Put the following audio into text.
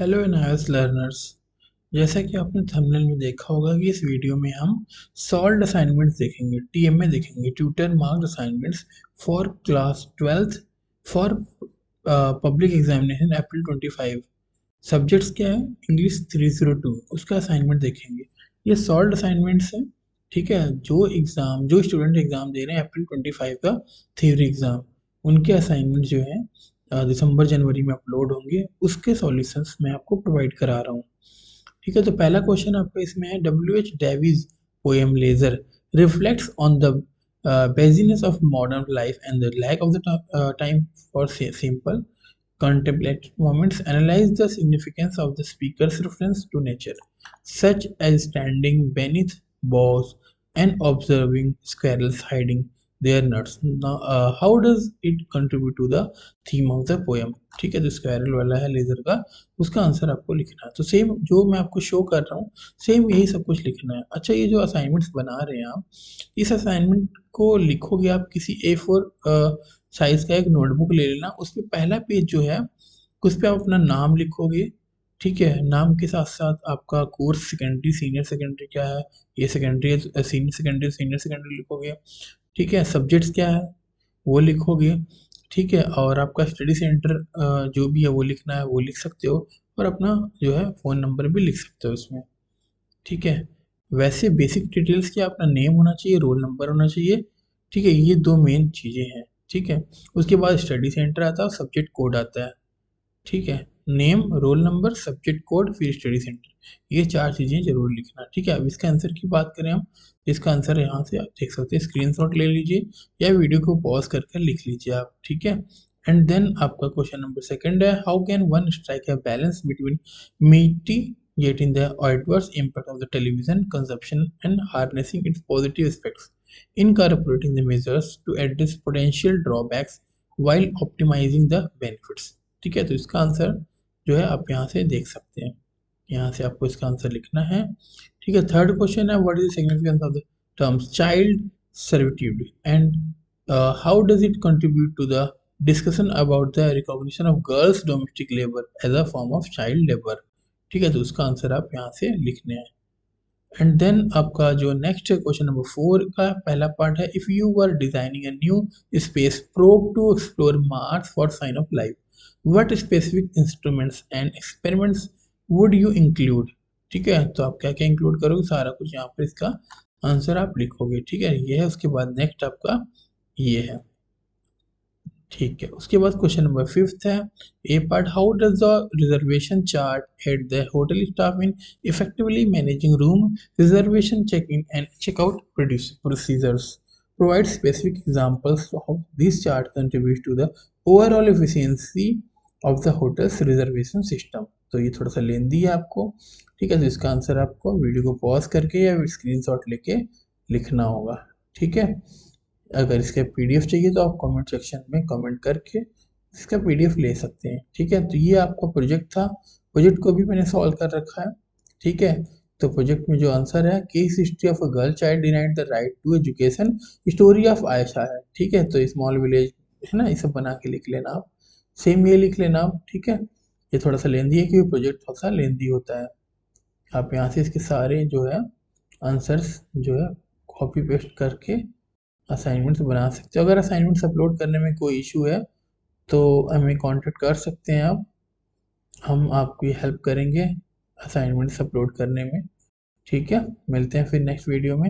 Hello NIS learners. जैसा कि आपने थंबनेल में देखा होगा कि इस वीडियो में हम सॉल्व्ड असाइनमेंट्स देखेंगे, टीएमए देखेंगे, tutor marked assignments for class 12th for public examination April 25। Subjects क्या है? इंग्लिश 302, उसका असाइनमेंट देखेंगे। ये सॉल्व्ड असाइनमेंट्स हैं, ठीक है। जो स्टूडेंट एग्जाम दे रहे हैं अप्रैल 25 का थ्योरी एग्जाम, उनके असाइनमेंट जो है दिसंबर जनवरी में अपलोड होंगे, उसके सॉल्यूशंस मैं आपको प्रोवाइड करा रहा हूँ। ठीक है, तो पहला क्वेश्चन आपका इसमें है, W H Davies poem leisure reflects on the busyness of modern life and the lack of the time for simple contemplative moments. Analyze the significance of the speaker's reference to nature, such as standing beneath boughs and observing squirrels hiding their nuts. Now, how does it contribute to the theme of the poem? ठीक है, जो squirrel वाला है laser का, उसका answer आपको लिखना है। तो सेम जो मैं आपको शो कर रहा हूँ, सेम यही सब कुछ लिखना है। अच्छा, ये जो असाइनमेंट्स बना रहे हैं आप, इस असाइनमेंट को लिखोगे आप किसी A4 साइज का एक नोटबुक ले लेना। उस पे पहला पेज जो है, उस पे आप अपना नाम लिखोगे। ठीक है, नाम के साथ साथ आपका कोर्स, सेकेंडरी सीनियर सेकेंडरी क्या है, ये सेकेंडरी सीनियर सेकेंडरी लिखोगे। ठीक है, सब्जेक्ट्स क्या है वो लिखोगे। ठीक है, और आपका स्टडी सेंटर जो भी है वो लिखना है, वो लिख सकते हो। और अपना जो है फ़ोन नंबर भी लिख सकते हो इसमें। ठीक है, वैसे बेसिक डिटेल्स क्या, अपना नेम होना चाहिए, रोल नंबर होना चाहिए। ठीक है, ये दो मेन चीज़ें हैं। ठीक है, उसके बाद स्टडी सेंटर आता है और सब्जेक्ट कोड आता है। ठीक है, name, roll number, subject code, फिर स्टडी सेंटर, ये चार चीज़ें जरूर लिखना। ठीक है, अब इसका आंसर की बात करें हम, इसका आंसर यहाँ से आप देख सकते हैं, स्क्रीनशॉट ले लीजिए या वीडियो को पॉज करके लिख लीजिए आप। ठीक है, एंड देन आपका क्वेश्चन नंबर सेकंड है, how can one strike a balance between mitigating the adverse impact of the television consumption and harnessing its positive aspects, incorporating the measures to address potential drawbacks while optimizing the benefits। ठीक है, तो इसका answer जो है आप यहाँ से देख सकते हैं, यहाँ से आपको इसका आंसर लिखना है। ठीक है, थर्ड क्वेश्चन है, what is the significance of the terms child servitude and how does it contribute to the discussion about the recognition of girls domestic labour as a form of child labour. ठीक है, तो उसका answer आप यहाँ से लिखने हैं। And then आपका जो नेक्स्ट क्वेश्चन नंबर 4 का पहला पार्ट है, if you were designing a new space probe to explore Mars for sign of life, what specific instruments and experiments would you include. ठीक है, तो आप क्या क्या इंक्लूड करोगे, सारा कुछ यहाँ पर इसका आंसर आप लिखोगे। ठीक है, ये है। उसके बाद नेक्स्ट आपका ये है। ठीक है, उसके बाद क्वेश्चन नंबर 5 है, A part, how does the reservation chart हेड the hotel staff in effectively managing room reservation, check in and checkout procedures, provide specific examples of this chart contribute to the overall efficiency of the hotel's reservation system. तो ये थोड़ा सा लेंदी है आपको। ठीक है, तो इसका आंसर आपको वीडियो को पॉज करके या स्क्रीनशॉट लेके लिखना होगा। ठीक है, अगर इसका पीडीएफ चाहिए तो आप कमेंट सेक्शन में कमेंट करके इसका पीडीएफ ले सकते हैं। ठीक है, तो ये आपका प्रोजेक्ट था। प्रोजेक्ट को भी मैंने सॉल्व कर रखा है। ठीक है, तो प्रोजेक्ट में जो आंसर है, case history of a girl child denied the right to education, story of Ayesha है। ठीक है, तो स्मॉल विलेज है ना, ये सब बना के लिख लेना आप, सेम ये लिख लेना आप। ठीक है, ये थोड़ा सा लेंदी है क्योंकि प्रोजेक्ट थोड़ा सा लेंदी होता है। आप यहाँ से इसके सारे जो है आंसर्स जो है कॉपी पेस्ट करके असाइनमेंट्स बना सकते हो। अगर असाइनमेंट्स अपलोड करने में कोई इशू है तो हमें कांटेक्ट कर सकते हैं आप, हम आपकी हेल्प करेंगे असाइनमेंट्स अपलोड करने में। ठीक है, मिलते हैं फिर नेक्स्ट वीडियो में।